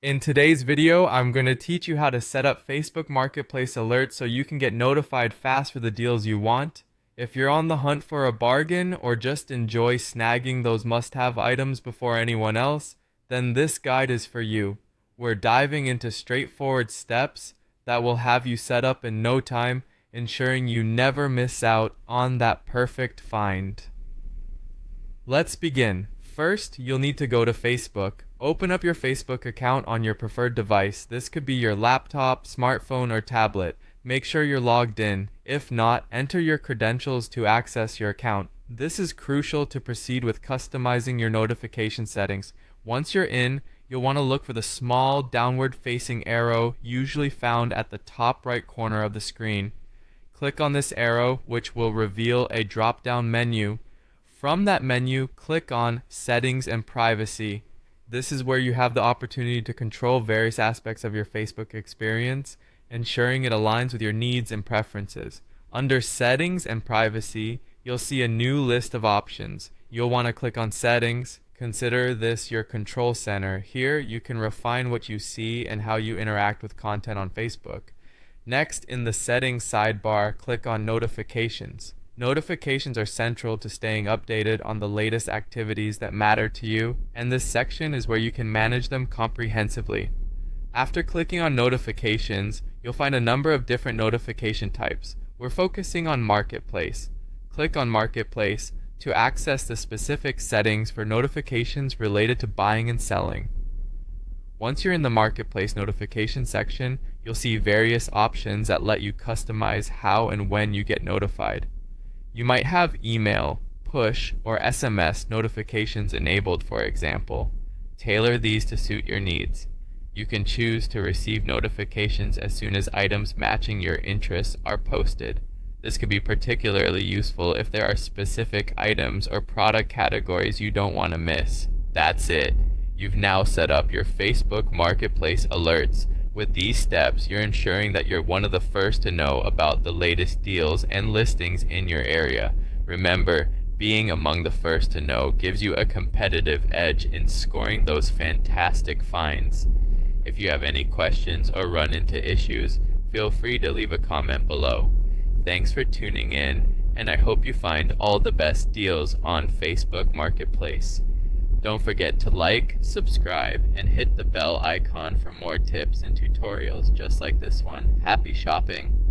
In today's video, I'm going to teach you how to set up Facebook Marketplace alerts so you can get notified fast for the deals you want. If you're on the hunt for a bargain or just enjoy snagging those must-have items before anyone else, then this guide is for you. We're diving into straightforward steps that will have you set up in no time, ensuring you never miss out on that perfect find. Let's begin. First, you'll need to go to Facebook. Open up your Facebook account on your preferred device. This could be your laptop, smartphone, or tablet. Make sure you're logged in. If not, enter your credentials to access your account. This is crucial to proceed with customizing your notification settings. Once you're in, you'll want to look for the small downward-facing arrow usually found at the top right corner of the screen. Click on this arrow, which will reveal a drop-down menu. From that menu, click on Settings and Privacy. This is where you have the opportunity to control various aspects of your Facebook experience, ensuring it aligns with your needs and preferences. Under Settings and Privacy, you'll see a new list of options. You'll want to click on Settings. Consider this your control center. Here, you can refine what you see and how you interact with content on Facebook. Next, in the Settings sidebar, click on Notifications. Notifications are central to staying updated on the latest activities that matter to you, and this section is where you can manage them comprehensively. After clicking on Notifications, you'll find a number of different notification types. We're focusing on Marketplace. Click on Marketplace to access the specific settings for notifications related to buying and selling. Once you're in the Marketplace notification section, you'll see various options that let you customize how and when you get notified. You might have email, push, or SMS notifications enabled, for example. Tailor these to suit your needs. You can choose to receive notifications as soon as items matching your interests are posted. This could be particularly useful if there are specific items or product categories you don't want to miss. That's it. You've now set up your Facebook Marketplace alerts. With these steps, you're ensuring that you're one of the first to know about the latest deals and listings in your area. Remember, being among the first to know gives you a competitive edge in scoring those fantastic finds. If you have any questions or run into issues, feel free to leave a comment below. Thanks for tuning in, and I hope you find all the best deals on Facebook Marketplace. Don't forget to like, subscribe, and hit the bell icon for more tips and tutorials just like this one. Happy shopping!